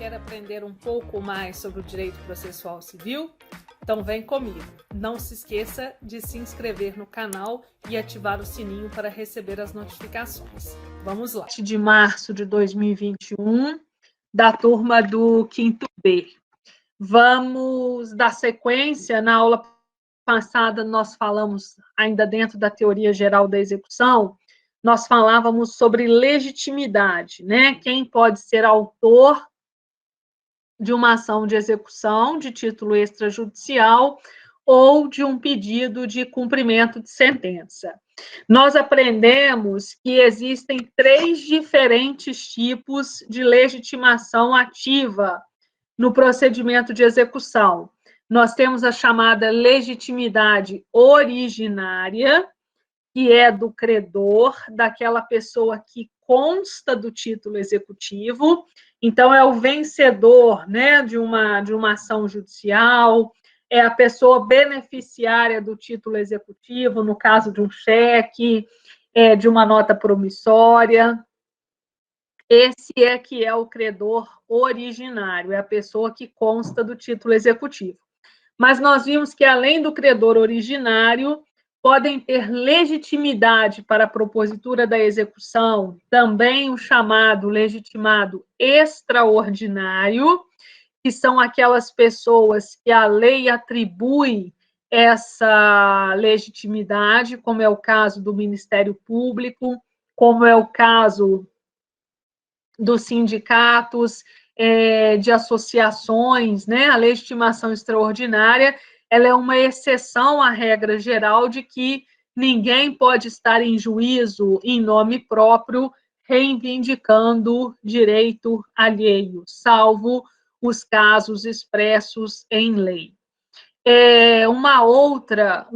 quer aprender um pouco mais sobre o direito processual civil? Então vem comigo. Não se esqueça de se inscrever no canal e ativar o sininho para receber as notificações. Vamos lá. De março de 2021, da turma do 5º B. Vamos dar sequência. Na aula passada nós falamos, ainda dentro da teoria geral da execução, nós falávamos sobre legitimidade, né? Quem pode ser autor de uma ação de execução de título extrajudicial ou de um pedido de cumprimento de sentença. Nós aprendemos que existem 3 diferentes tipos de legitimação ativa no procedimento de execução. Nós temos a chamada legitimidade originária, que é do credor, daquela pessoa que consta do título executivo. Então, é o vencedor, né, de uma ação judicial, é a pessoa beneficiária do título executivo, no caso de um cheque, de uma nota promissória. Esse é que é o credor originário, é a pessoa que consta do título executivo. Mas nós vimos que, além do credor originário, podem ter legitimidade para a propositura da execução, também o chamado legitimado extraordinário, que são aquelas pessoas que a lei atribui essa legitimidade, como é o caso do Ministério Público, como é o caso dos sindicatos, de associações, né? A legitimação extraordinária, ela é uma exceção à regra geral de que ninguém pode estar em juízo em nome próprio, reivindicando direito alheio, salvo os casos expressos em lei. Uma outra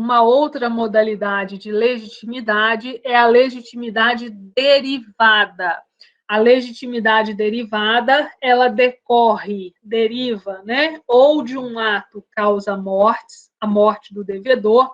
modalidade de legitimidade é a legitimidade derivada. A legitimidade derivada, ela deriva, né, ou de um ato causa mortes, a morte do devedor,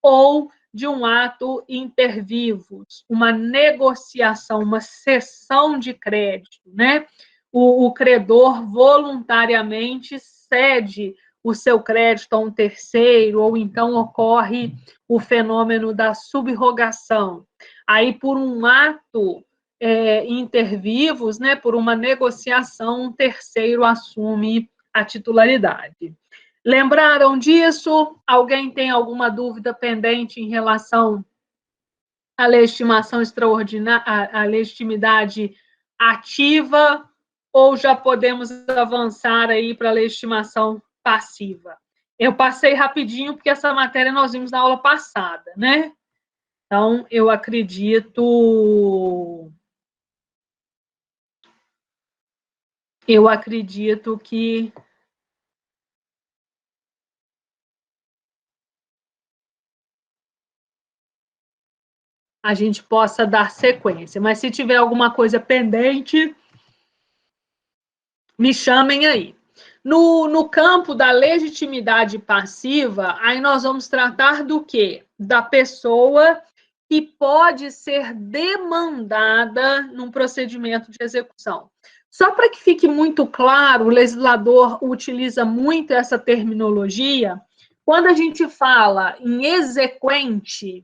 ou de um ato inter vivos, uma negociação, uma cessão de crédito, né? O credor voluntariamente cede o seu crédito a um terceiro, ou então ocorre o fenômeno da subrogação. Aí, por um ato inter vivos, né, por uma negociação, um terceiro assume a titularidade. Lembraram disso? Alguém tem alguma dúvida pendente em relação à legitimação extraordinária, à legitimidade ativa, ou já podemos avançar aí para a legitimação passiva? Eu passei rapidinho, porque essa matéria nós vimos na aula passada, né? Então, eu acredito que a gente possa dar sequência. Mas se tiver alguma coisa pendente, me chamem aí. No campo da legitimidade passiva, aí nós vamos tratar do quê? Da pessoa que pode ser demandada num procedimento de execução. Só para que fique muito claro, o legislador utiliza muito essa terminologia. Quando a gente fala em exequente,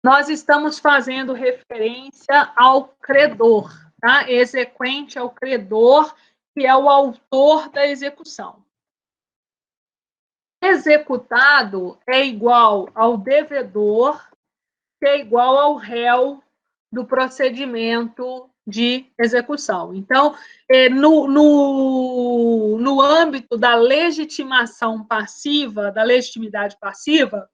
nós estamos fazendo referência ao credor, tá? Exequente é o credor, que é o autor da execução. Executado é igual ao devedor, que é igual ao réu do procedimento de execução. Então, no âmbito da legitimação passiva, da legitimidade passiva,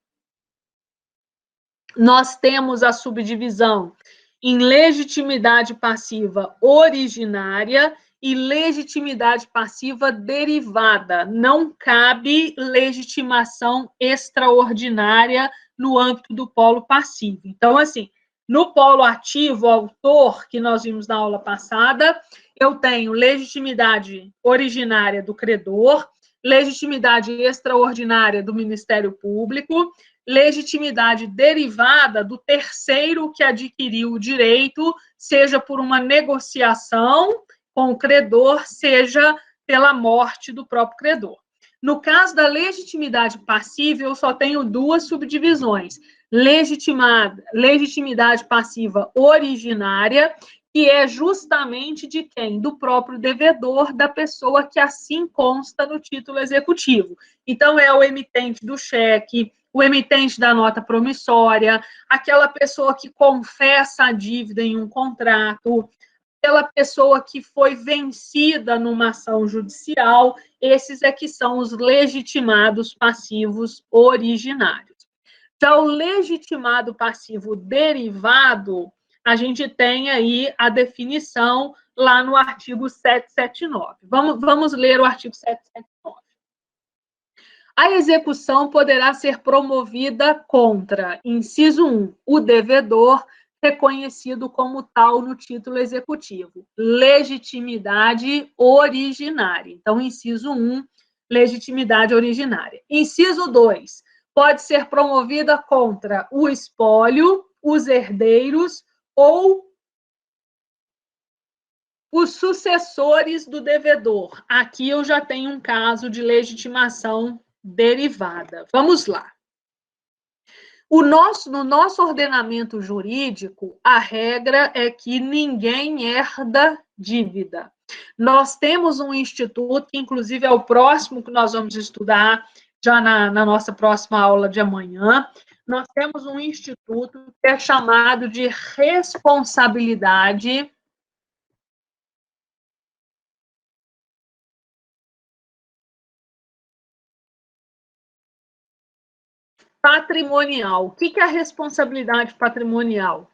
nós temos a subdivisão em legitimidade passiva originária e legitimidade passiva derivada. Não cabe legitimação extraordinária no âmbito do polo passivo. Então, assim, no polo ativo, autor, que nós vimos na aula passada, eu tenho legitimidade originária do credor, legitimidade extraordinária do Ministério Público, legitimidade derivada do terceiro que adquiriu o direito, seja por uma negociação com o credor, seja pela morte do próprio credor. No caso da legitimidade passiva, eu só tenho duas subdivisões. Legitimidade passiva originária, que é justamente de quem? Do próprio devedor, da pessoa que assim consta no título executivo. Então, é o emitente do cheque, o emitente da nota promissória, aquela pessoa que confessa a dívida em um contrato, aquela pessoa que foi vencida numa ação judicial, esses é que são os legitimados passivos originários. Já o legitimado passivo derivado, a gente tem aí a definição lá no artigo 779. Vamos ler o artigo 779. A execução poderá ser promovida contra, inciso 1, o devedor, reconhecido como tal no título executivo. Legitimidade originária. Então, inciso 1, legitimidade originária. Inciso 2, pode ser promovida contra o espólio, os herdeiros ou os sucessores do devedor. Aqui eu já tenho um caso de legitimação derivada. Vamos lá. No nosso ordenamento jurídico, a regra é que ninguém herda dívida. Nós temos um instituto, que inclusive é o próximo que nós vamos estudar, já na nossa próxima aula de amanhã. Nós temos um instituto que é chamado de responsabilidade patrimonial. O que é a responsabilidade patrimonial?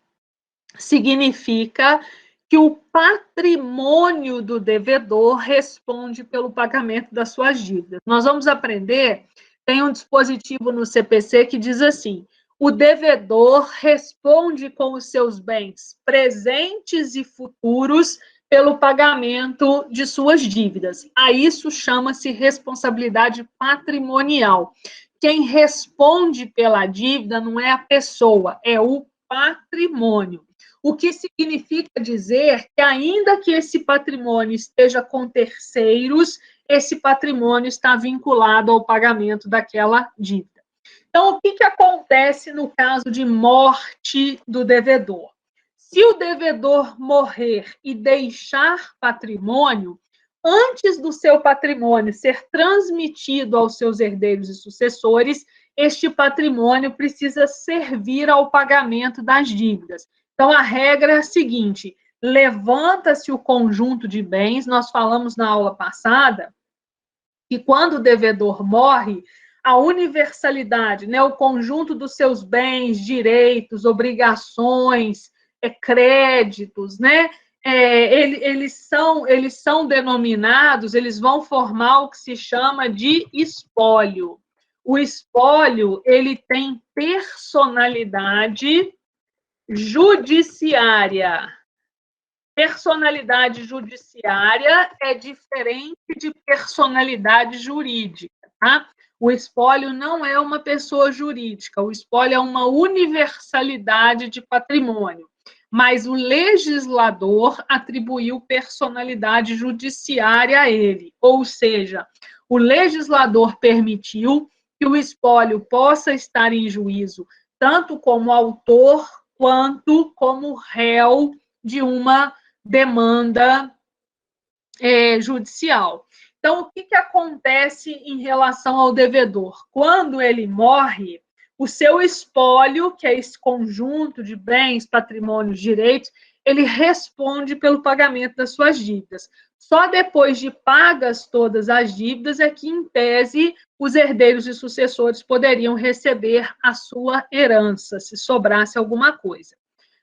Significa que o patrimônio do devedor responde pelo pagamento das suas dívidas. Nós vamos aprender, tem um dispositivo no CPC que diz assim: o devedor responde com os seus bens presentes e futuros pelo pagamento de suas dívidas. A isso chama-se responsabilidade patrimonial. Quem responde pela dívida não é a pessoa, é o patrimônio. O que significa dizer que, ainda que esse patrimônio esteja com terceiros, esse patrimônio está vinculado ao pagamento daquela dívida. Então, o que acontece no caso de morte do devedor? Se o devedor morrer e deixar patrimônio, antes do seu patrimônio ser transmitido aos seus herdeiros e sucessores, este patrimônio precisa servir ao pagamento das dívidas. Então, a regra é a seguinte: levanta-se o conjunto de bens. Nós falamos na aula passada que, quando o devedor morre, a universalidade, né, o conjunto dos seus bens, direitos, obrigações, créditos, né, eles são denominados, eles vão formar o que se chama de espólio. O espólio, ele tem personalidade judiciária. Personalidade judiciária é diferente de personalidade jurídica, tá? O espólio não é uma pessoa jurídica, o espólio é uma universalidade de patrimônio, mas o legislador atribuiu personalidade judiciária a ele, ou seja, o legislador permitiu que o espólio possa estar em juízo tanto como autor quanto como réu de uma demanda judicial. Então, o que acontece em relação ao devedor? Quando ele morre, o seu espólio, que é esse conjunto de bens, patrimônios, direitos, ele responde pelo pagamento das suas dívidas. Só depois de pagas todas as dívidas é que, em tese, os herdeiros e sucessores poderiam receber a sua herança, se sobrasse alguma coisa.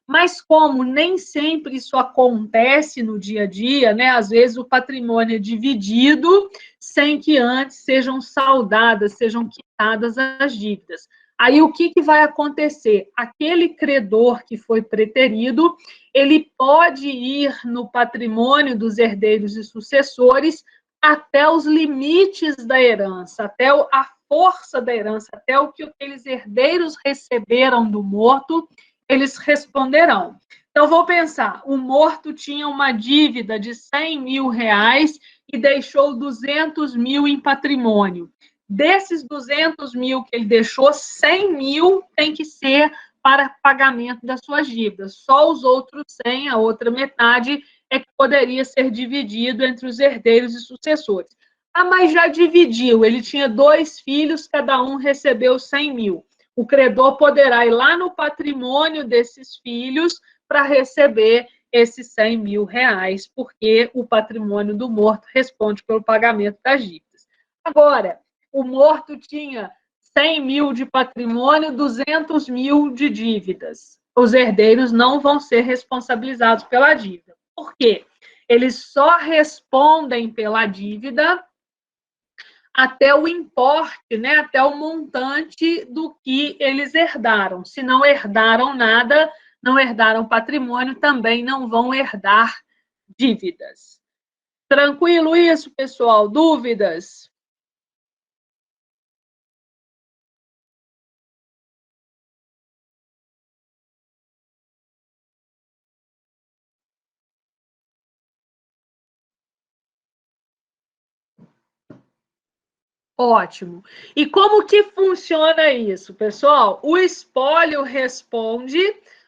Mas como nem sempre isso acontece no dia a dia, né? Às vezes o patrimônio é dividido sem que antes sejam saldadas, sejam quitadas as dívidas. Aí o que vai acontecer? Aquele credor que foi preterido, ele pode ir no patrimônio dos herdeiros e sucessores até os limites da herança, até a força da herança, até o que aqueles herdeiros receberam do morto, eles responderão. Então, vou pensar, o morto tinha uma dívida de 100 mil reais e deixou 200 mil em patrimônio. Desses 200 mil que ele deixou, 100 mil tem que ser para pagamento das suas dívidas. Só os outros 100, a outra metade, é que poderia ser dividido entre os herdeiros e sucessores. Ah, mas já dividiu, ele tinha 2 filhos, cada um recebeu 100 mil. O credor poderá ir lá no patrimônio desses filhos para receber esses 100 mil reais, porque o patrimônio do morto responde pelo pagamento das dívidas. Agora, o morto tinha 100 mil de patrimônio, 200 mil de dívidas. Os herdeiros não vão ser responsabilizados pela dívida. Por quê? Eles só respondem pela dívida até o importe, né, até o montante do que eles herdaram. Se não herdaram nada, não herdaram patrimônio, também não vão herdar dívidas. Tranquilo isso, pessoal? Dúvidas? Ótimo. E como que funciona isso, pessoal? O espólio responde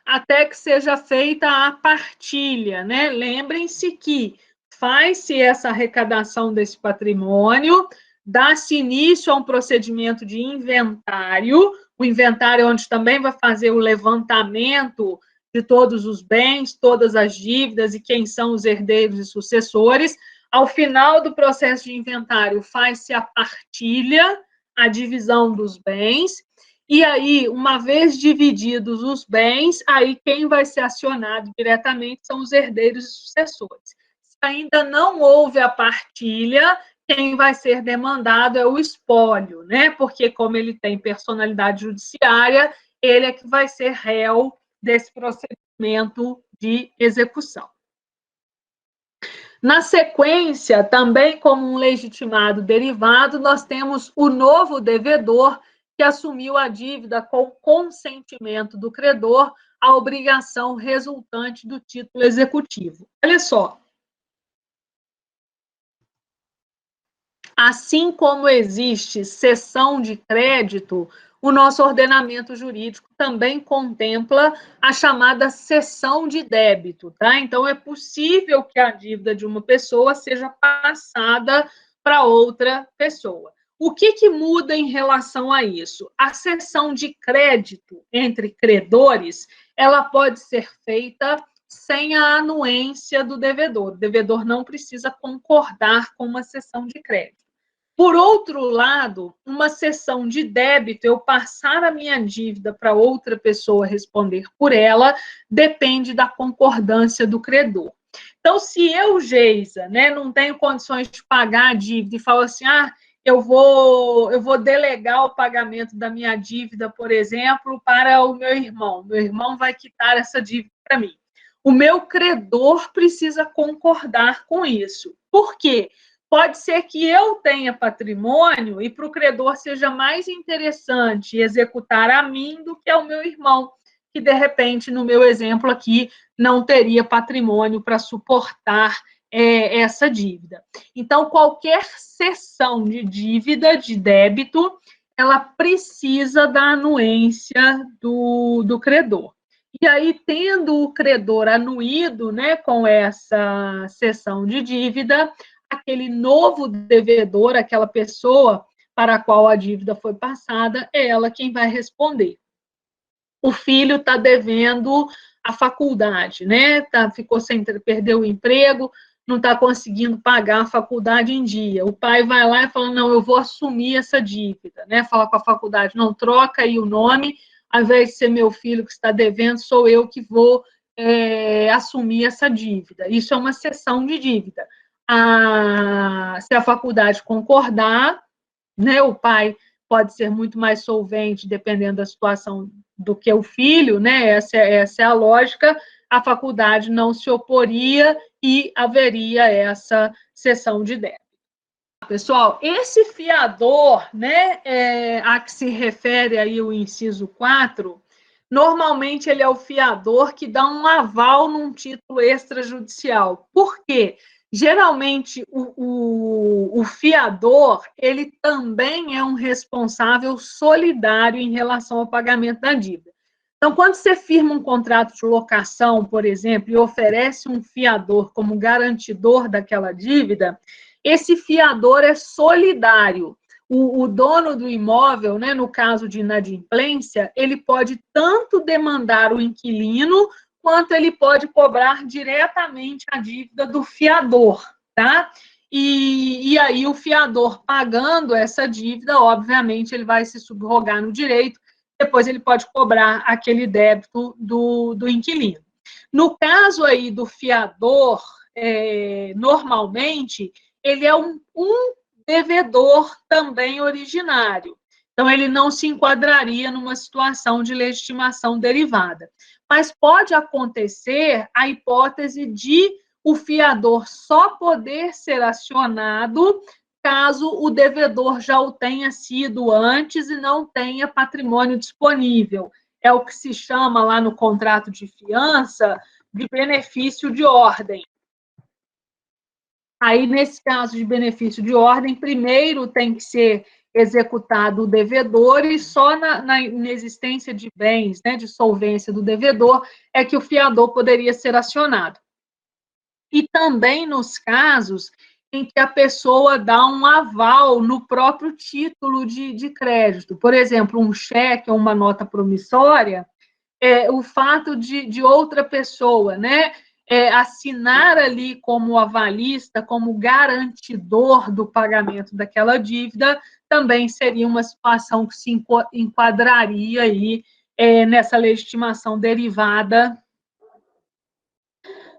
até que seja feita a partilha, né? Lembrem-se que faz-se essa arrecadação desse patrimônio, dá-se início a um procedimento de inventário, o inventário é onde também vai fazer o levantamento de todos os bens, todas as dívidas e quem são os herdeiros e sucessores. Ao final do processo de inventário, faz-se a partilha, a divisão dos bens, e aí, uma vez divididos os bens, aí quem vai ser acionado diretamente são os herdeiros e sucessores. Se ainda não houve a partilha, quem vai ser demandado é o espólio, né? Porque, como ele tem personalidade judiciária, ele é que vai ser réu desse procedimento de execução. Na sequência, também como um legitimado derivado, nós temos o novo devedor que assumiu a dívida com consentimento do credor, a obrigação resultante do título executivo. Olha só. Assim como existe cessão de crédito, o nosso ordenamento jurídico também contempla a chamada cessão de débito, tá? Então, é possível que a dívida de uma pessoa seja passada para outra pessoa. O que muda em relação a isso? A cessão de crédito entre credores, ela pode ser feita sem a anuência do devedor. O devedor não precisa concordar com uma cessão de crédito. Por outro lado, uma cessão de débito, eu passar a minha dívida para outra pessoa responder por ela, depende da concordância do credor. Então, se eu, Geisa, né, não tenho condições de pagar a dívida e falo assim, eu vou delegar o pagamento da minha dívida, por exemplo, para o meu irmão vai quitar essa dívida para mim. O meu credor precisa concordar com isso. Por quê? Pode ser que eu tenha patrimônio e para o credor seja mais interessante executar a mim do que ao meu irmão, que de repente, no meu exemplo aqui, não teria patrimônio para suportar essa dívida. Então, qualquer cessão de dívida, de débito, ela precisa da anuência do credor. E aí, tendo o credor anuído, né, com essa cessão de dívida, aquele novo devedor, aquela pessoa para a qual a dívida foi passada, é ela quem vai responder. O filho está devendo a faculdade, né? Perdeu o emprego, não está conseguindo pagar a faculdade em dia. O pai vai lá e fala, não, eu vou assumir essa dívida, né? Fala com a faculdade, não, troca aí o nome, ao invés de ser meu filho que está devendo, sou eu que vou assumir essa dívida. Isso é uma cessão de dívida. Se a faculdade concordar, né, o pai pode ser muito mais solvente, dependendo da situação, do que o filho, né? Essa é a lógica. A faculdade não se oporia e haveria essa cessão de débito. pessoal, esse fiador, né, a que se refere aí o inciso 4, normalmente ele é o fiador que dá um aval num título extrajudicial. Por quê? Geralmente, o fiador, ele também é um responsável solidário em relação ao pagamento da dívida. Então, quando você firma um contrato de locação, por exemplo, e oferece um fiador como garantidor daquela dívida, esse fiador é solidário. O dono do imóvel, né, no caso de inadimplência, ele pode tanto demandar o inquilino, quanto ele pode cobrar diretamente a dívida do fiador, tá? E aí o fiador pagando essa dívida, obviamente, ele vai se subrogar no direito, depois ele pode cobrar aquele débito do inquilino. No caso aí do fiador, normalmente, ele é um devedor também originário. Então, ele não se enquadraria numa situação de legitimação derivada. Mas pode acontecer a hipótese de o fiador só poder ser acionado caso o devedor já o tenha sido antes e não tenha patrimônio disponível. É o que se chama lá no contrato de fiança de benefício de ordem. Aí, nesse caso de benefício de ordem, primeiro tem que ser executado o devedor e só na inexistência de bens, né, de solvência do devedor, é que o fiador poderia ser acionado. E também nos casos em que a pessoa dá um aval no próprio título de crédito. Por exemplo, um cheque ou uma nota promissória, o fato de outra pessoa, né, assinar ali como avalista, como garantidor do pagamento daquela dívida, também seria uma situação que se enquadraria aí nessa legitimação derivada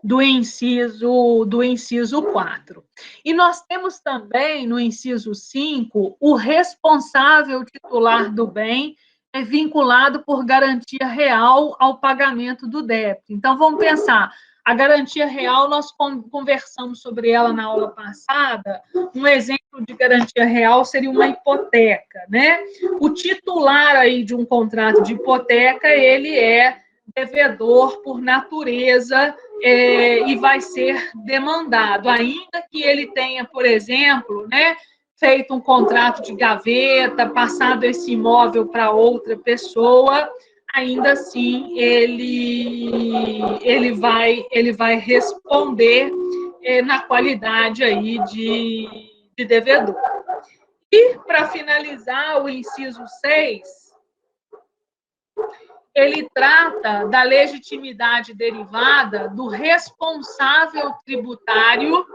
do inciso 4. E nós temos também, no inciso 5, o responsável titular do bem é vinculado por garantia real ao pagamento do débito. Então, vamos pensar, a garantia real, nós conversamos sobre ela na aula passada, um exemplo de garantia real seria uma hipoteca, né? O titular aí de um contrato de hipoteca, ele é devedor por natureza, e vai ser demandado, ainda que ele tenha, por exemplo, né, feito um contrato de gaveta, passado esse imóvel para outra pessoa, ainda assim ele vai responder na qualidade aí de devedor. E, para finalizar, o inciso 6, ele trata da legitimidade derivada do responsável tributário,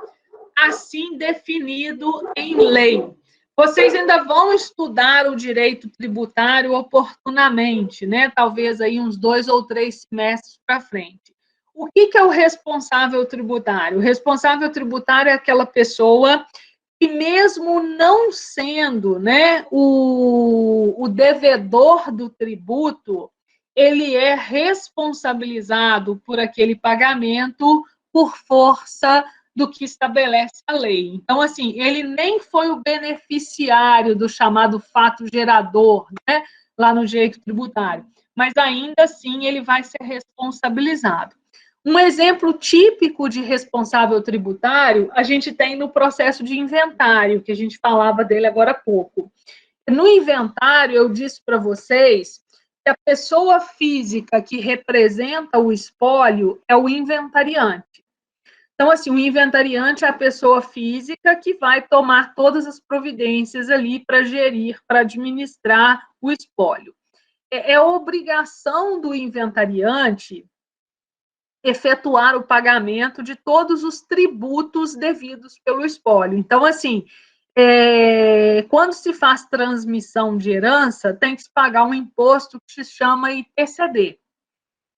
assim definido em lei. Vocês ainda vão estudar o direito tributário oportunamente, né? Talvez aí uns 2 ou 3 semestres para frente. O que é o responsável tributário? O responsável tributário é aquela pessoa que, mesmo não sendo, né, o devedor do tributo, ele é responsabilizado por aquele pagamento por força do que estabelece a lei. Então, assim, ele nem foi o beneficiário do chamado fato gerador, né, lá no direito tributário, mas ainda assim ele vai ser responsabilizado. Um exemplo típico de responsável tributário a gente tem no processo de inventário, que a gente falava dele agora há pouco. No inventário, eu disse para vocês que a pessoa física que representa o espólio é o inventariante. Então, assim, o inventariante é a pessoa física que vai tomar todas as providências ali para gerir, para administrar o espólio. É obrigação do inventariante efetuar o pagamento de todos os tributos devidos pelo espólio. Então, assim, quando se faz transmissão de herança, tem que se pagar um imposto que se chama ITCD.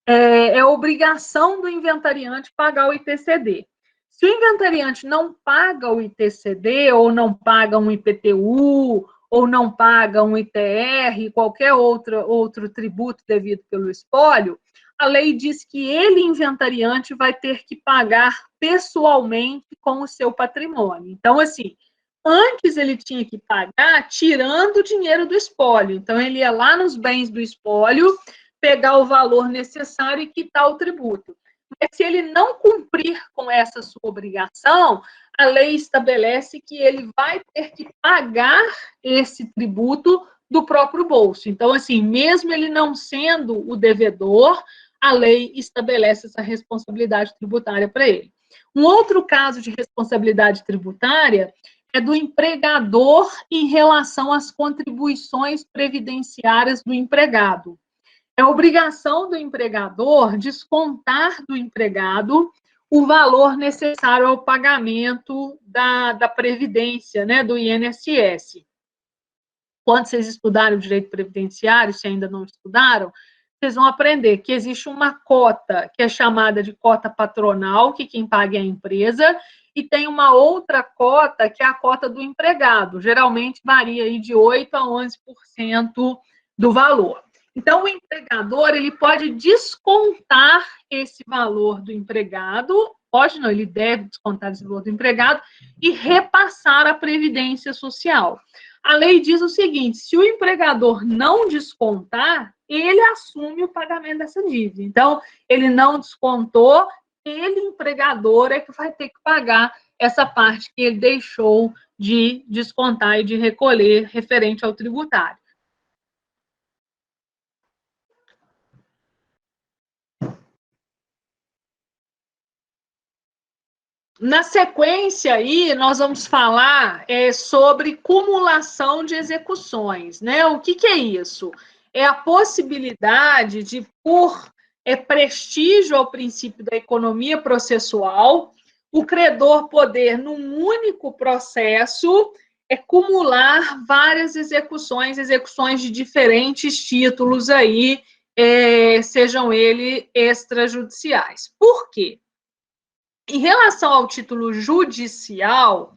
É obrigação do inventariante pagar o ITCD. Se o inventariante não paga o ITCD, ou não paga um IPTU, ou não paga um ITR, qualquer outro tributo devido pelo espólio, a lei diz que ele, inventariante, vai ter que pagar pessoalmente com o seu patrimônio. Então, assim, antes ele tinha que pagar tirando o dinheiro do espólio. Então, ele ia lá nos bens do espólio, pegar o valor necessário e quitar o tributo. Mas se ele não cumprir com essa sua obrigação, a lei estabelece que ele vai ter que pagar esse tributo do próprio bolso. Então, assim, mesmo ele não sendo o devedor, a lei estabelece essa responsabilidade tributária para ele. Um outro caso de responsabilidade tributária é do empregador em relação às contribuições previdenciárias do empregado. É obrigação do empregador descontar do empregado o valor necessário ao pagamento da Previdência, né, do INSS. Quando vocês estudarem o direito previdenciário, se ainda não estudaram, vocês vão aprender que existe uma cota, que é chamada de cota patronal, que quem paga é a empresa, e tem uma outra cota, que é a cota do empregado. Geralmente varia aí de 8% a 11% do valor. Então, o empregador, ele pode descontar esse valor do empregado, pode não, ele deve descontar esse valor do empregado e repassar a Previdência Social. A lei diz o seguinte: se o empregador não descontar, ele assume o pagamento dessa dívida. Então, ele não descontou, ele, empregador, é que vai ter que pagar essa parte que ele deixou de descontar e de recolher referente ao tributário. Na sequência aí, nós vamos falar sobre cumulação de execuções, né? O que é isso? É a possibilidade de, por prestígio ao princípio da economia processual, o credor poder, num único processo, acumular várias execuções de diferentes títulos aí, sejam eles extrajudiciais. Por quê? Em relação ao título judicial,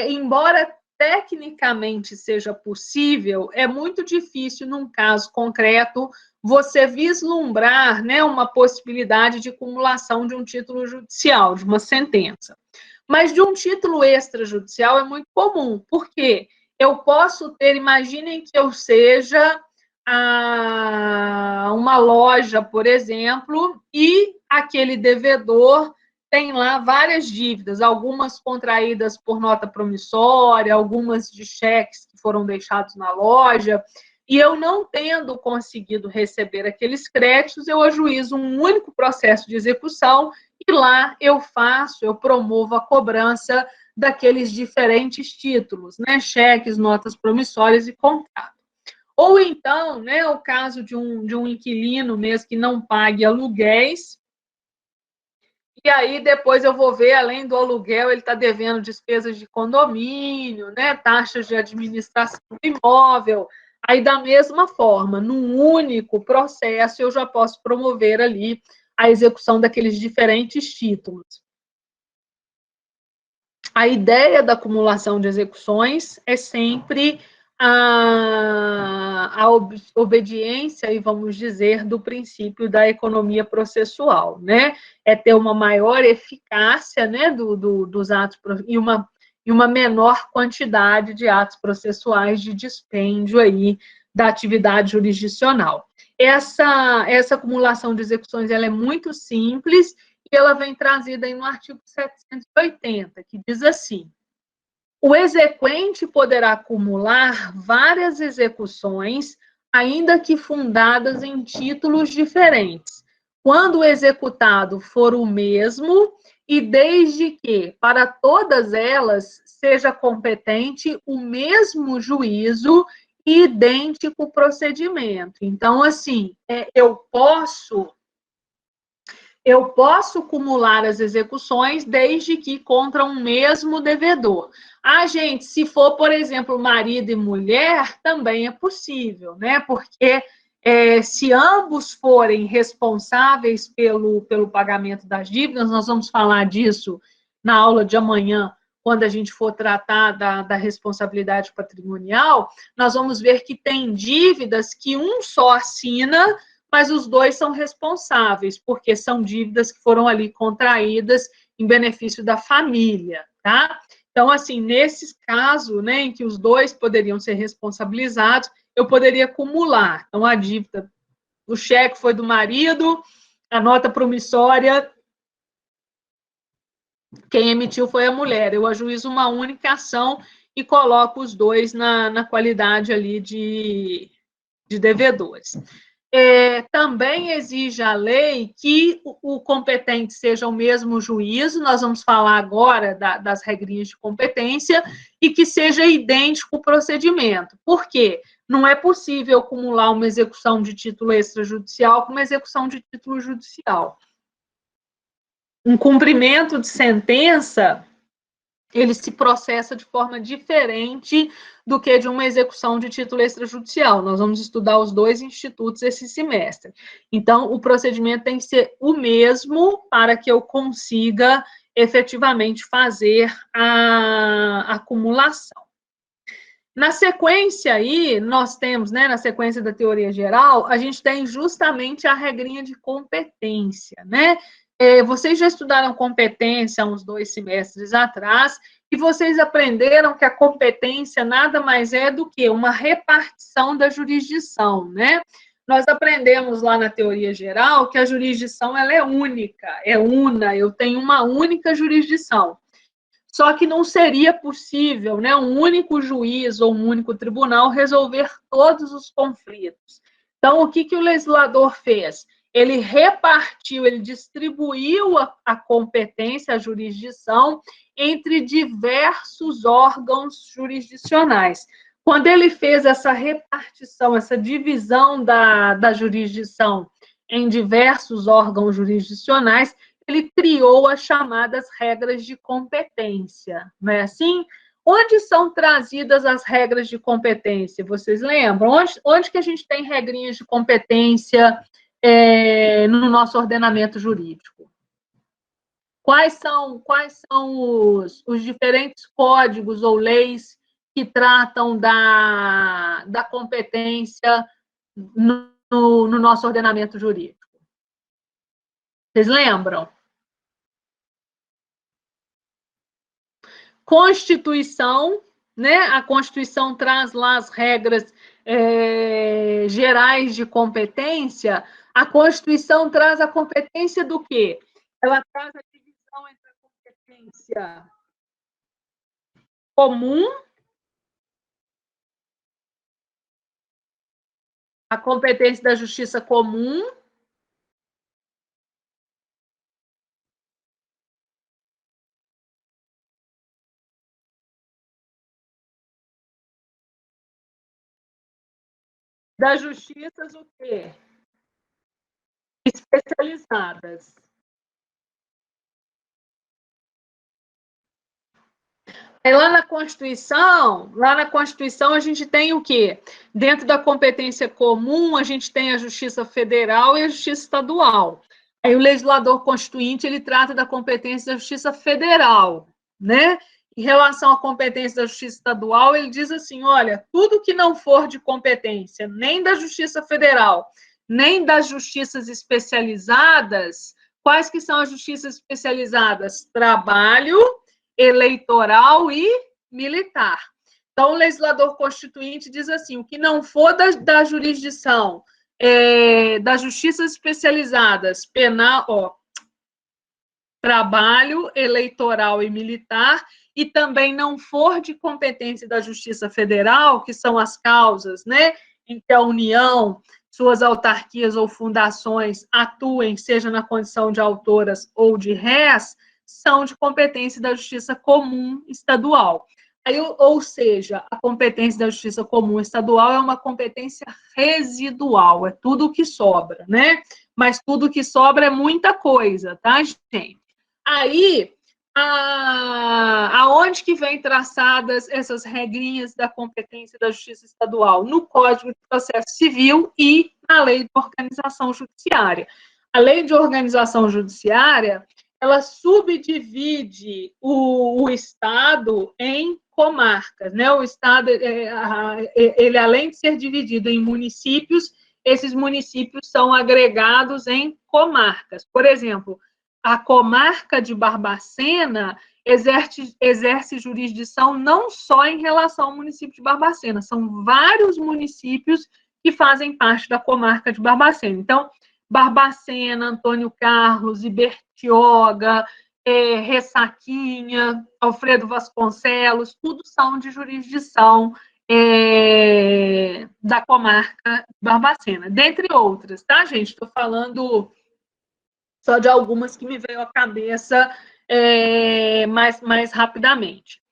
embora tecnicamente seja possível, é muito difícil, num caso concreto, você vislumbrar, né, uma possibilidade de cumulação de um título judicial, de uma sentença. Mas de um título extrajudicial é muito comum, porque eu posso ter, imaginem que eu seja uma loja, por exemplo, e aquele devedor tem lá várias dívidas, algumas contraídas por nota promissória, algumas de cheques que foram deixados na loja, e eu não tendo conseguido receber aqueles créditos, eu ajuizo um único processo de execução e lá eu promovo a cobrança daqueles diferentes títulos, né, cheques, notas promissórias e contrato. Ou então, né, o caso de um inquilino mesmo que não pague aluguéis, e aí, depois eu vou ver, além do aluguel, ele está devendo despesas de condomínio, né, taxas de administração do imóvel. Aí, da mesma forma, num único processo, eu já posso promover ali a execução daqueles diferentes títulos. A ideia da acumulação de execuções é sempre a obediência, e vamos dizer, do princípio da economia processual, né? É ter uma maior eficácia, né, dos atos e uma menor quantidade de atos processuais de dispêndio aí da atividade jurisdicional. Essa acumulação de execuções ela é muito simples e ela vem trazida aí no artigo 780, que diz assim: o exequente poderá acumular várias execuções, ainda que fundadas em títulos diferentes, quando o executado for o mesmo e desde que, para todas elas, seja competente o mesmo juízo e idêntico procedimento. Então, assim, eu posso acumular as execuções desde que contra um mesmo devedor. Gente, se for, por exemplo, marido e mulher, também é possível, né? Porque se ambos forem responsáveis pelo pagamento das dívidas, nós vamos falar disso na aula de amanhã, quando a gente for tratar da responsabilidade patrimonial, nós vamos ver que tem dívidas que um só assina, mas os dois são responsáveis, porque são dívidas que foram ali contraídas em benefício da família, tá? Então, assim, nesses casos, né, em que os dois poderiam ser responsabilizados, eu poderia acumular. Então, a dívida, o cheque foi do marido, a nota promissória, quem emitiu foi a mulher. Eu ajuizo uma única ação e coloco os dois na qualidade ali de devedores. Também exige a lei que o competente seja o mesmo juízo, nós vamos falar agora das regrinhas de competência, e que seja idêntico o procedimento. Por quê? Não é possível acumular uma execução de título extrajudicial com uma execução de título judicial. Um cumprimento de sentença, ele se processa de forma diferente do que de uma execução de título extrajudicial. Nós vamos estudar os dois institutos esse semestre. Então, o procedimento tem que ser o mesmo para que eu consiga efetivamente fazer a acumulação. Na sequência aí, nós temos, né, na sequência da teoria geral, a gente tem justamente a regrinha de competência, né? Vocês já estudaram competência há uns 2 semestres atrás, e vocês aprenderam que a competência nada mais é do que uma repartição da jurisdição, né? Nós aprendemos lá na teoria geral que a jurisdição ela é única, é una, eu tenho uma única jurisdição. Só que não seria possível, né, um único juiz ou um único tribunal resolver todos os conflitos. Então, o que o legislador fez? Ele repartiu, ele distribuiu a competência, a jurisdição, entre diversos órgãos jurisdicionais. Quando ele fez essa repartição, essa divisão da jurisdição em diversos órgãos jurisdicionais, ele criou as chamadas regras de competência, não é assim? Onde são trazidas as regras de competência? Vocês lembram? Onde que a gente tem regrinhas de competência no nosso ordenamento jurídico? Quais são os diferentes códigos ou leis que tratam da competência no nosso ordenamento jurídico? Vocês lembram? Constituição, né? A Constituição traz lá as regras gerais de competência. A Constituição traz a competência do quê? Ela traz a divisão entre a competência comum, a competência da justiça comum, das justiças o quê? Especializadas. Aí lá na Constituição a gente tem o quê? Dentro da competência comum, a gente tem a Justiça Federal e a Justiça Estadual. Aí o legislador constituinte, ele trata da competência da Justiça Federal, né? Em relação à competência da Justiça Estadual, ele diz assim, olha, tudo que não for de competência nem da Justiça Federal, nem das justiças especializadas, quais que são as justiças especializadas? Trabalho, eleitoral e militar. Então, o legislador constituinte diz assim, o que não for da jurisdição das justiças especializadas, penal, trabalho, eleitoral e militar, e também não for de competência da Justiça Federal, que são as causas, né, em que a União, suas autarquias ou fundações atuem, seja na condição de autoras ou de réis, são de competência da Justiça Comum Estadual. Aí, ou seja, a competência da Justiça Comum Estadual é uma competência residual, é tudo o que sobra, né? Mas tudo o que sobra é muita coisa, tá, gente? Aí, aonde que vem traçadas essas regrinhas da competência da Justiça Estadual? No Código de Processo Civil e na Lei de Organização Judiciária. A Lei de Organização Judiciária, ela subdivide o Estado em comarcas, né? O Estado, ele além de ser dividido em municípios, esses municípios são agregados em comarcas. Por exemplo, a comarca de Barbacena, exerce jurisdição não só em relação ao município de Barbacena, são vários municípios que fazem parte da comarca de Barbacena. Então, Barbacena, Antônio Carlos, Ibertioga, Ressaquinha, Alfredo Vasconcelos, tudo são de jurisdição da comarca de Barbacena, dentre outras, tá, gente? Estou falando só de algumas que me veio à cabeça mais rapidamente.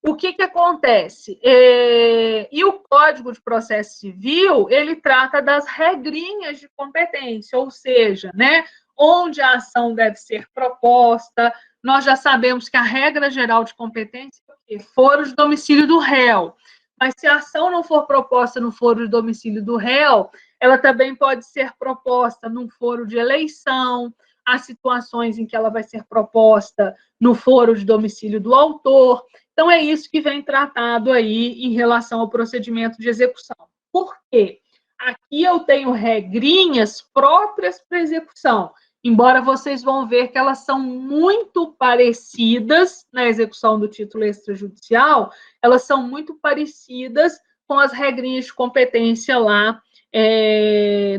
O que acontece? E o Código de Processo Civil, ele trata das regrinhas de competência, ou seja, né, onde a ação deve ser proposta. Nós já sabemos que a regra geral de competência é foro de domicílio do réu. Mas se a ação não for proposta no foro de domicílio do réu, ela também pode ser proposta num foro de eleição, há situações em que ela vai ser proposta no foro de domicílio do autor. Então, é isso que vem tratado aí em relação ao procedimento de execução. Por quê? Aqui eu tenho regrinhas próprias para execução, embora vocês vão ver que elas são muito parecidas na execução do título extrajudicial, elas são muito parecidas com as regrinhas de competência lá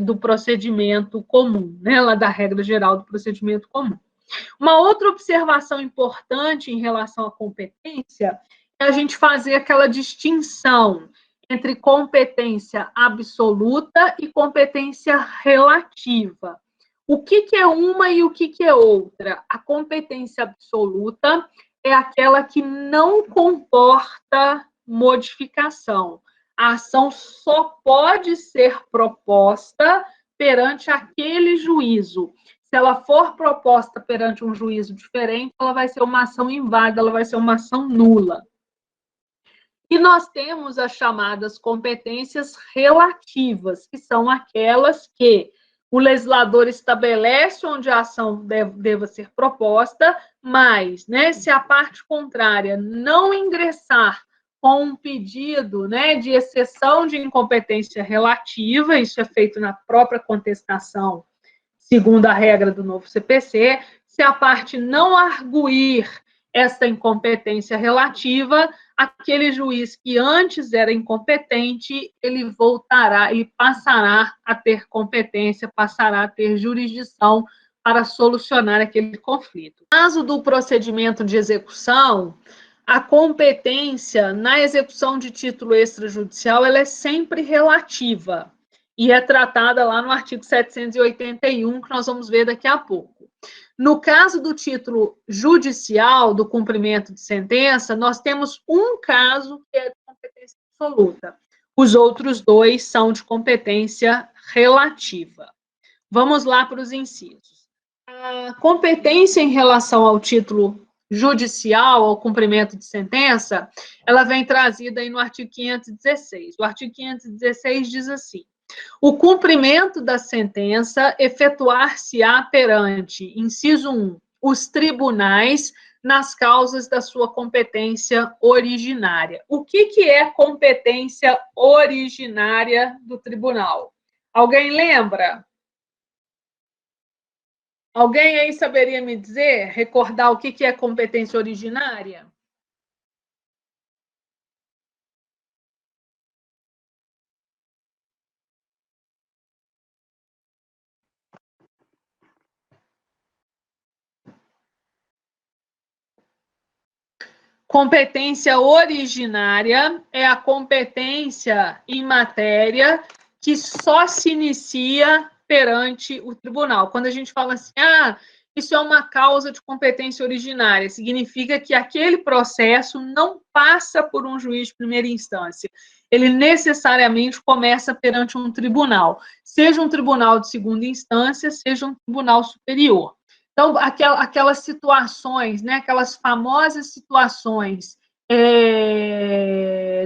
do procedimento comum, né, lá da regra geral do procedimento comum. Uma outra observação importante em relação à competência é a gente fazer aquela distinção entre competência absoluta e competência relativa. O que é uma e o que é outra? A competência absoluta é aquela que não comporta modificação. A ação só pode ser proposta perante aquele juízo. Se ela for proposta perante um juízo diferente, ela vai ser uma ação inválida, ela vai ser uma ação nula. E nós temos as chamadas competências relativas, que são aquelas que o legislador estabelece onde a ação deva ser proposta, mas, né, se a parte contrária não ingressar com um pedido, né, de exceção de incompetência relativa, isso é feito na própria contestação, segundo a regra do novo CPC, se a parte não arguir essa incompetência relativa, aquele juiz que antes era incompetente, ele passará a ter competência, passará a ter jurisdição para solucionar aquele conflito. No caso do procedimento de execução, a competência na execução de título extrajudicial, ela é sempre relativa e é tratada lá no artigo 781, que nós vamos ver daqui a pouco. No caso do título judicial, do cumprimento de sentença, nós temos um caso que é de competência absoluta. Os outros dois são de competência relativa. Vamos lá para os incisos. A competência em relação ao título judicial, ao cumprimento de sentença, ela vem trazida aí no artigo 516. O artigo 516 diz assim: o cumprimento da sentença efetuar-se-á perante, inciso 1, os tribunais nas causas da sua competência originária. O que é competência originária do tribunal? Alguém lembra? Alguém aí saberia me dizer, recordar o que é competência originária? Competência originária é a competência em matéria que só se inicia perante o tribunal. Quando a gente fala assim, isso é uma causa de competência originária, significa que aquele processo não passa por um juiz de primeira instância. Ele necessariamente começa perante um tribunal, seja um tribunal de segunda instância, seja um tribunal superior. Então, aquelas situações, né, aquelas famosas situações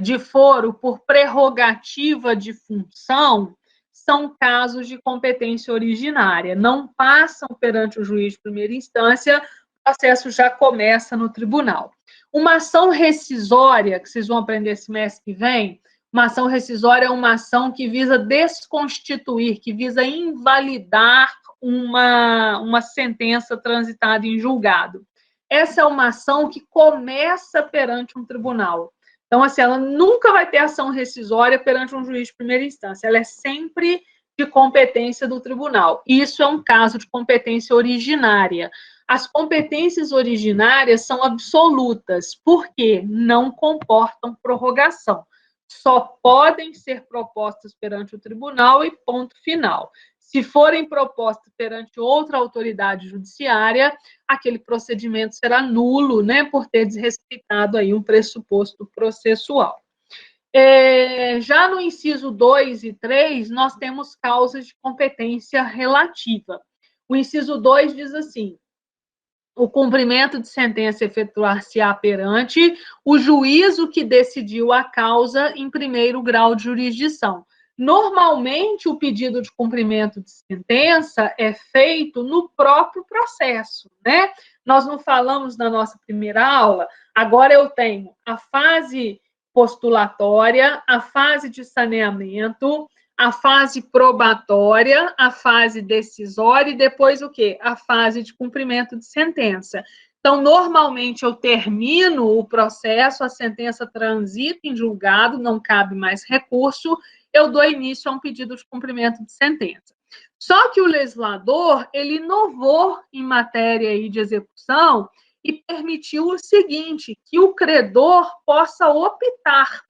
de foro por prerrogativa de função, são casos de competência originária. Não passam perante o juiz de primeira instância, o processo já começa no tribunal. Uma ação rescisória, que vocês vão aprender semestre que vem, uma ação rescisória é uma ação que visa desconstituir, que visa invalidar uma sentença transitada em julgado. essa é uma ação que começa perante um tribunal. Então, assim, ela nunca vai ter ação rescisória perante um juiz de primeira instância, ela é sempre de competência do tribunal. Isso é um caso de competência originária. As competências originárias são absolutas, porque não comportam prorrogação. Só podem ser propostas perante o tribunal e ponto final. Se forem propostas perante outra autoridade judiciária, aquele procedimento será nulo, né, por ter desrespeitado aí um pressuposto processual. Já no inciso 2 e 3, nós temos causas de competência relativa. O inciso 2 diz assim: o cumprimento de sentença efetuar-se-á perante o juízo que decidiu a causa em primeiro grau de jurisdição. Normalmente, o pedido de cumprimento de sentença é feito no próprio processo, né? Nós não falamos na nossa primeira aula, agora eu tenho a fase postulatória, a fase de saneamento, a fase probatória, a fase decisória e depois o quê? A fase de cumprimento de sentença. Então, normalmente, eu termino o processo, a sentença transita em julgado, não cabe mais recurso, eu dou início a um pedido de cumprimento de sentença. Só que o legislador, ele inovou em matéria aí de execução e permitiu o seguinte, que o credor possa optar.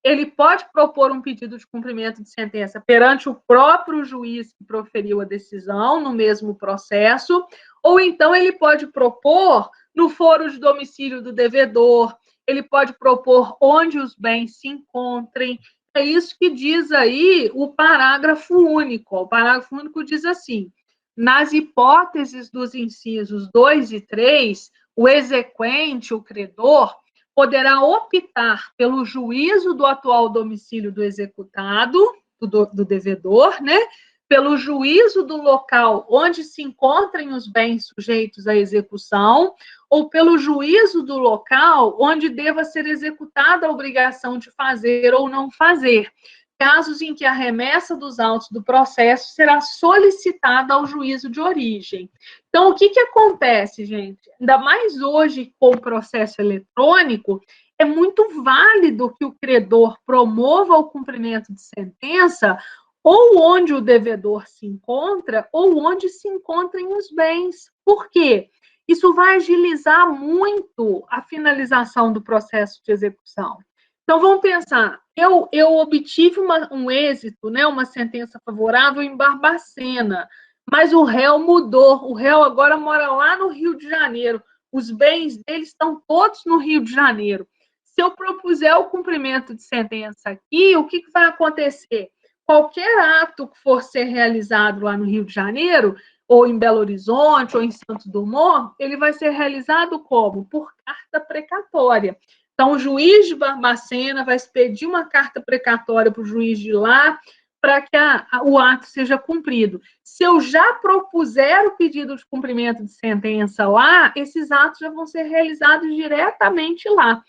Ele pode propor um pedido de cumprimento de sentença perante o próprio juiz que proferiu a decisão, no mesmo processo, ou então ele pode propor no foro de domicílio do devedor, ele pode propor onde os bens se encontrem. É isso que diz aí o parágrafo único. O parágrafo único diz assim: nas hipóteses dos incisos 2 e 3, o exequente, o credor, poderá optar pelo juízo do atual domicílio do executado, do devedor, né? Pelo juízo do local onde se encontrem os bens sujeitos à execução, ou pelo juízo do local onde deva ser executada a obrigação de fazer ou não fazer, casos em que a remessa dos autos do processo será solicitada ao juízo de origem. Então, o que acontece, gente? Ainda mais hoje com o processo eletrônico, é muito válido que o credor promova o cumprimento de sentença ou onde o devedor se encontra ou onde se encontrem os bens. Por quê? Isso vai agilizar muito a finalização do processo de execução. Então, vamos pensar, eu obtive um êxito, né, uma sentença favorável em Barbacena, mas o réu mudou, o réu agora mora lá no Rio de Janeiro, os bens dele estão todos no Rio de Janeiro. Se eu propuser o cumprimento de sentença aqui, o que vai acontecer? Qualquer ato que for ser realizado lá no Rio de Janeiro, ou em Belo Horizonte, ou em Santos Dumont, ele vai ser realizado como? Por carta precatória. Então, o juiz de Barbacena vai expedir uma carta precatória para o juiz de lá, para que o ato seja cumprido. Se eu já propuser o pedido de cumprimento de sentença lá, esses atos já vão ser realizados diretamente lá.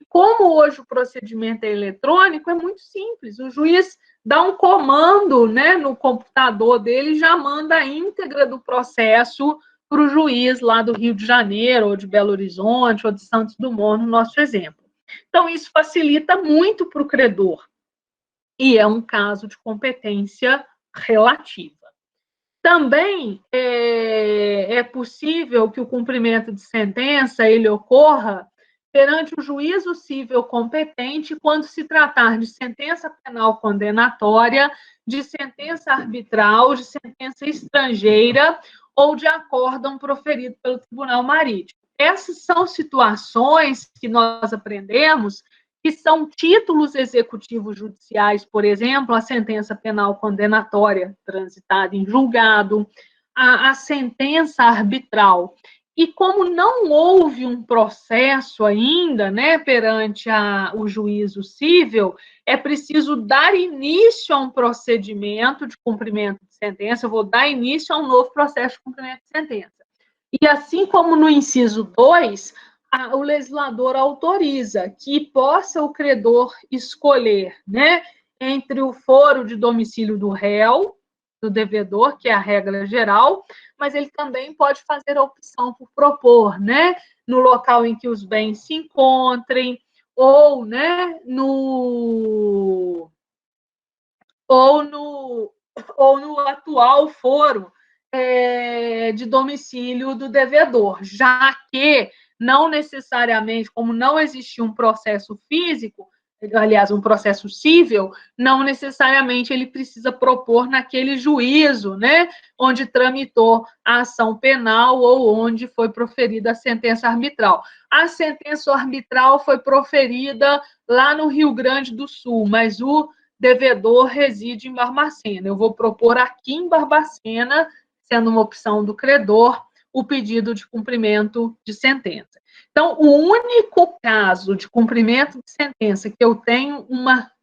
Como hoje o procedimento é eletrônico, é muito simples. O juiz dá um comando, né, no computador dele e já manda a íntegra do processo para o juiz lá do Rio de Janeiro, ou de Belo Horizonte, ou de Santos Dumont, no nosso exemplo. Então, isso facilita muito para o credor. E é um caso de competência relativa. Também é possível que o cumprimento de sentença ele ocorra perante o juízo cível competente quando se tratar de sentença penal condenatória, de sentença arbitral, de sentença estrangeira ou de acórdão proferido pelo Tribunal Marítimo. Essas são situações que nós aprendemos que são títulos executivos judiciais, por exemplo, a sentença penal condenatória transitada em julgado, a sentença arbitral. E como não houve um processo ainda, né, perante o juízo cível, é preciso dar início a um procedimento de cumprimento de sentença, eu vou dar início a um novo processo de cumprimento de sentença. E assim como no inciso 2, o legislador autoriza que possa o credor escolher, né, entre o foro de domicílio do réu, do devedor, que é a regra geral, mas ele também pode fazer a opção por propor, né, no local em que os bens se encontrem, ou, né, ou no atual foro de domicílio do devedor, já que não necessariamente, como não existia um processo físico, aliás, um processo cível, não necessariamente ele precisa propor naquele juízo, né, onde tramitou a ação penal ou onde foi proferida a sentença arbitral. A sentença arbitral foi proferida lá no Rio Grande do Sul, mas o devedor reside em Barbacena. Eu vou propor aqui em Barbacena, sendo uma opção do credor, o pedido de cumprimento de sentença. Então, o único caso de cumprimento de sentença que eu tenho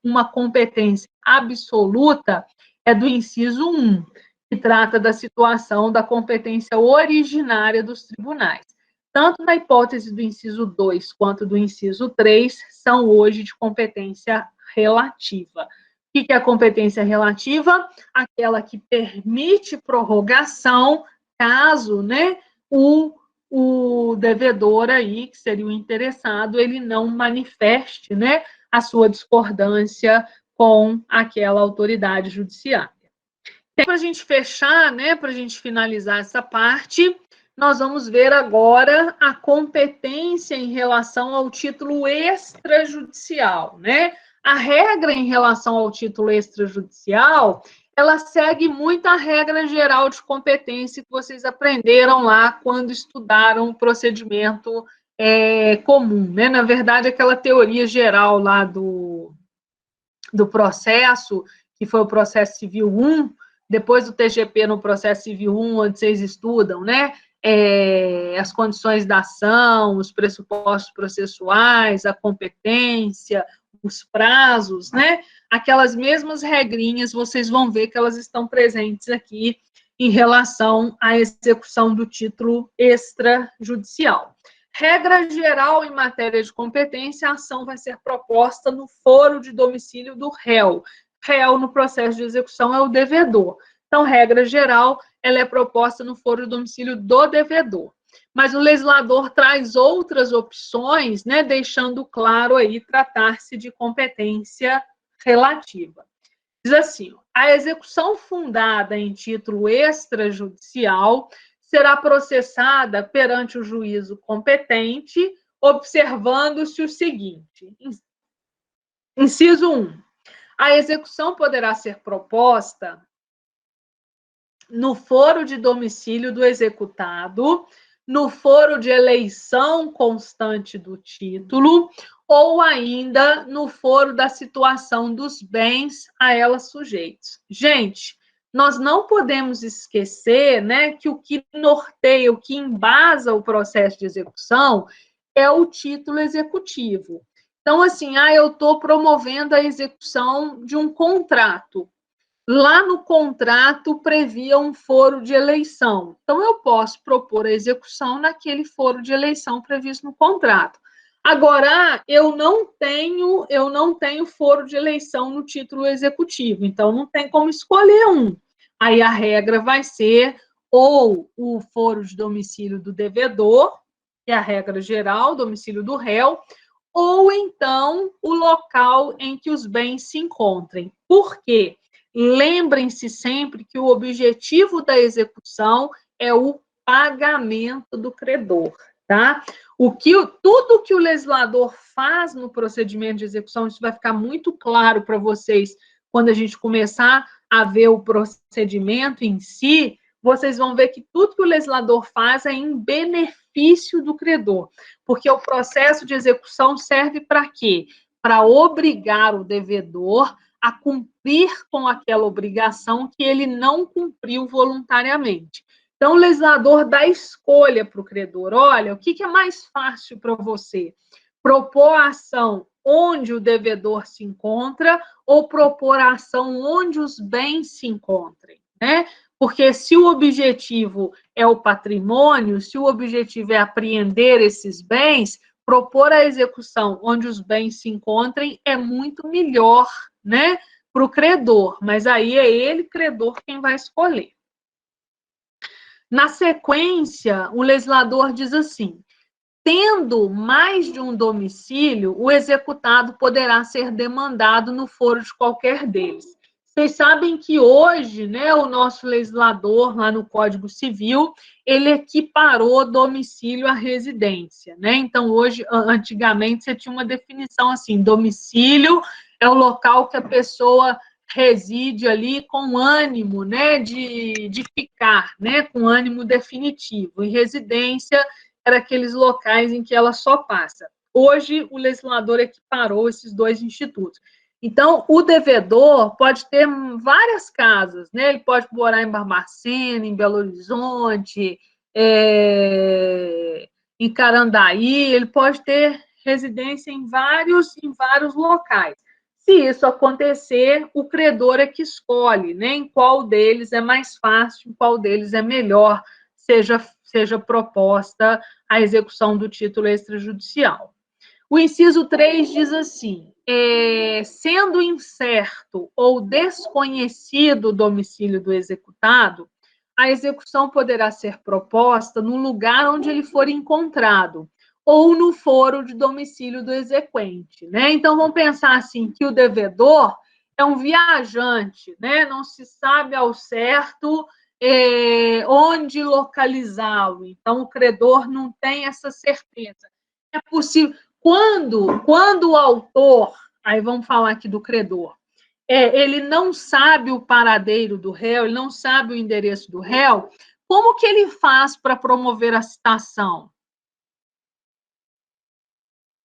uma competência absoluta é do inciso 1, que trata da situação da competência originária dos tribunais. Tanto na hipótese do inciso 2 quanto do inciso 3 são hoje de competência relativa. O que é a competência relativa? Aquela que permite prorrogação caso, né, o devedor aí, que seria o interessado, ele não manifeste, né, a sua discordância com aquela autoridade judiciária. Para a gente fechar, né, para a gente finalizar essa parte, nós vamos ver agora a competência em relação ao título extrajudicial, né? A regra em relação ao título extrajudicial, ela segue muito a regra geral de competência que vocês aprenderam lá quando estudaram o procedimento comum, né? Na verdade, aquela teoria geral lá do processo, que foi o processo civil 1, depois do TGP no processo civil 1, onde vocês estudam, né? As condições da ação, os pressupostos processuais, a competência, os prazos, né? Aquelas mesmas regrinhas, vocês vão ver que elas estão presentes aqui em relação à execução do título extrajudicial. Regra geral em matéria de competência, a ação vai ser proposta no foro de domicílio do réu. Réu no processo de execução é o devedor. Então, regra geral, ela é proposta no foro de domicílio do devedor. Mas o legislador traz outras opções, né, deixando claro aí tratar-se de competência relativa. Diz assim, a execução fundada em título extrajudicial será processada perante o juízo competente, observando-se o seguinte. Inciso 1. A execução poderá ser proposta no foro de domicílio do executado, no foro de eleição constante do título, ou ainda no foro da situação dos bens a ela sujeitos. Gente, nós não podemos esquecer, né, que o que norteia, o que embasa o processo de execução é o título executivo. Então, assim, eu estou promovendo a execução de um contrato. Lá no contrato previa um foro de eleição. Então, eu posso propor a execução naquele foro de eleição previsto no contrato. Agora, eu não tenho foro de eleição no título executivo, então não tem como escolher um. Aí a regra vai ser ou o foro de domicílio do devedor, que é a regra geral, domicílio do réu, ou então o local em que os bens se encontrem. Por quê? Lembrem-se sempre que o objetivo da execução é o pagamento do credor, tá? Tudo que o legislador faz no procedimento de execução, isso vai ficar muito claro para vocês quando a gente começar a ver o procedimento em si, vocês vão ver que tudo que o legislador faz é em benefício do credor, porque o processo de execução serve para quê? Para obrigar o devedor a cumprir com aquela obrigação que ele não cumpriu voluntariamente. Então, o legislador dá escolha para o credor. Olha, o que é mais fácil para você? Propor a ação onde o devedor se encontra ou propor a ação onde os bens se encontrem, né? Porque se o objetivo é o patrimônio, se o objetivo é apreender esses bens, propor a execução onde os bens se encontrem é muito melhor, né, para o credor, mas aí é ele, credor, quem vai escolher. Na sequência, o legislador diz assim, tendo mais de um domicílio, o executado poderá ser demandado no foro de qualquer deles. Vocês sabem que hoje, né, o nosso legislador, lá no Código Civil, ele equiparou domicílio à residência, né? Então, hoje, antigamente, você tinha uma definição assim: domicílio é o local que a pessoa reside ali com ânimo, né, de ficar, né, com ânimo definitivo. E residência era aqueles locais em que ela só passa. Hoje, o legislador equiparou esses dois institutos. Então, o devedor pode ter várias casas, né? Ele pode morar em Barbacena, em Belo Horizonte, em Carandaí, ele pode ter residência em vários locais. Se isso acontecer, o credor é que escolhe, né, em qual deles é mais fácil, em qual deles é melhor, seja proposta a execução do título extrajudicial. O inciso 3 diz assim: sendo incerto ou desconhecido o domicílio do executado, a execução poderá ser proposta no lugar onde ele for encontrado, ou no foro de domicílio do exequente, né? Então, vamos pensar assim, que o devedor é um viajante, né? Não se sabe ao certo onde localizá-lo. Então, o credor não tem essa certeza. É possível. Quando o autor, aí vamos falar aqui do credor, ele não sabe o paradeiro do réu, ele não sabe o endereço do réu, como que ele faz para promover a citação?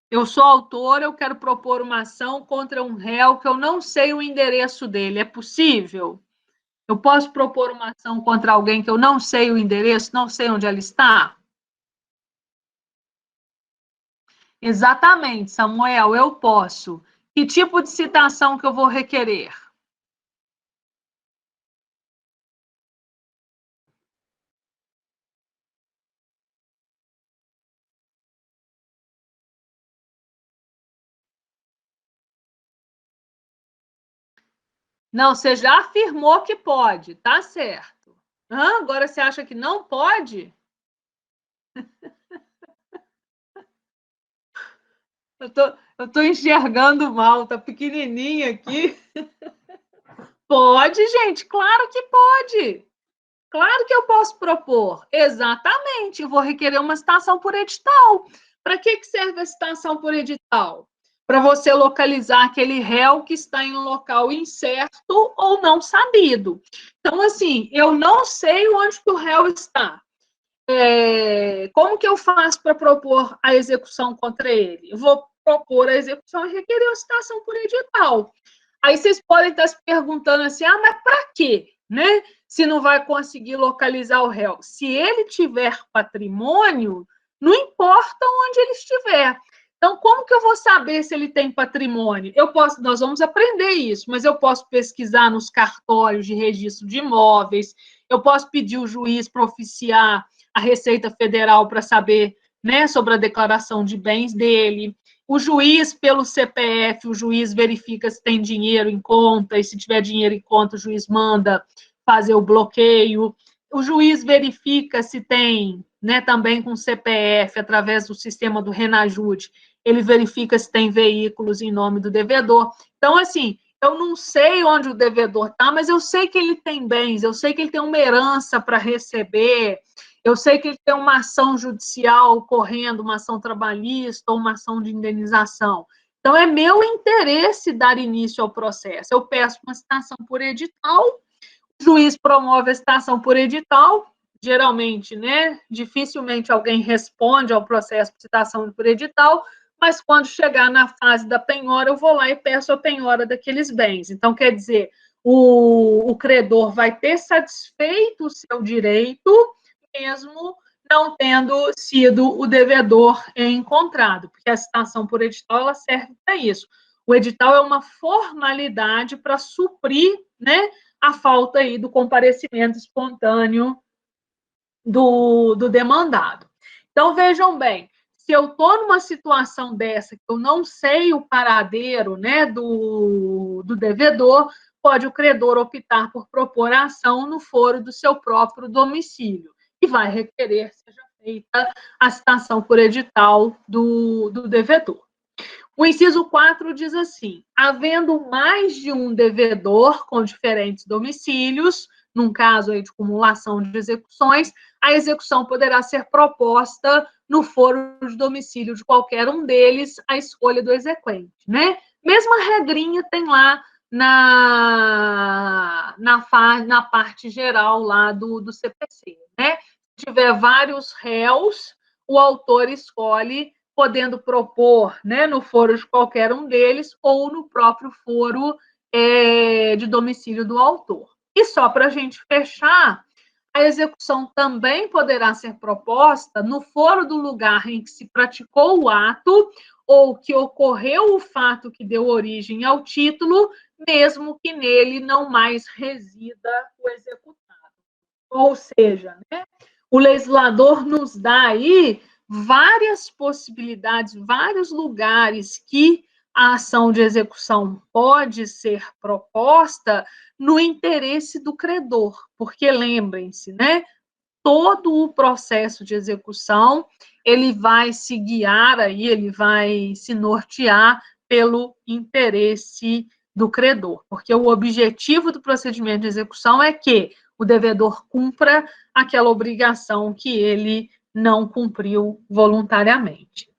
Eu sou autor, eu quero propor uma ação contra um réu que eu não sei o endereço dele. É possível? Eu posso propor uma ação contra alguém que eu não sei o endereço, não sei onde ela está? Exatamente, Samuel, eu posso. Que tipo de citação que eu vou requerer? Não, você já afirmou que pode, tá certo. Agora você acha que não pode? Eu tô enxergando mal, tá pequenininha aqui. Pode, gente, claro que pode. Claro que eu posso propor. Exatamente, eu vou requerer uma citação por edital. Para que serve a citação por edital? Para você localizar aquele réu que está em um local incerto ou não sabido. Então, assim, eu não sei onde que o réu está. Como que eu faço para propor a execução contra ele? Eu vou propor a execução e requerer uma citação por edital. Aí vocês podem estar se perguntando assim, mas para quê? Né? Se não vai conseguir localizar o réu. Se ele tiver patrimônio, não importa onde ele estiver. Então, como que eu vou saber se ele tem patrimônio? Nós vamos aprender isso, mas eu posso pesquisar nos cartórios de registro de imóveis, eu posso pedir o juiz para oficiar a Receita Federal para saber, né, sobre a declaração de bens dele. O juiz, pelo CPF, o juiz verifica se tem dinheiro em conta, e se tiver dinheiro em conta, o juiz manda fazer o bloqueio. O juiz verifica se tem, né, também com CPF, através do sistema do Renajude, ele verifica se tem veículos em nome do devedor. Então, assim, eu não sei onde o devedor está, mas eu sei que ele tem bens, eu sei que ele tem uma herança para receber, eu sei que ele tem uma ação judicial correndo, uma ação trabalhista ou uma ação de indenização. Então, é meu interesse dar início ao processo. Eu peço uma citação por edital, o juiz promove a citação por edital, geralmente, né, dificilmente alguém responde ao processo de citação por edital, mas quando chegar na fase da penhora, eu vou lá e peço a penhora daqueles bens. Então, quer dizer, o credor vai ter satisfeito o seu direito, mesmo não tendo sido o devedor encontrado, porque a citação por edital ela serve para isso. O edital é uma formalidade para suprir, né, a falta aí do comparecimento espontâneo do demandado. Então, vejam bem, se eu estou numa situação dessa, que eu não sei o paradeiro, né, do devedor, pode o credor optar por propor a ação no foro do seu próprio domicílio, e vai requerer seja feita a citação por edital do devedor. O inciso 4 diz assim: havendo mais de um devedor com diferentes domicílios, num caso aí de acumulação de execuções, a execução poderá ser proposta no foro de domicílio de qualquer um deles, a escolha do exequente, né? Mesma regrinha tem lá na parte geral lá do CPC, né? Se tiver vários réus, o autor escolhe, podendo propor, né, no foro de qualquer um deles ou no próprio foro de domicílio do autor. E só para a gente fechar, a execução também poderá ser proposta no foro do lugar em que se praticou o ato ou que ocorreu o fato que deu origem ao título, mesmo que nele não mais resida o executado. Ou seja, né, o legislador nos dá aí várias possibilidades, vários lugares que a ação de execução pode ser proposta no interesse do credor, porque lembrem-se, né, todo o processo de execução, ele vai se guiar aí, ele vai se nortear pelo interesse do credor, porque o objetivo do procedimento de execução é que o devedor cumpra aquela obrigação que ele não cumpriu voluntariamente.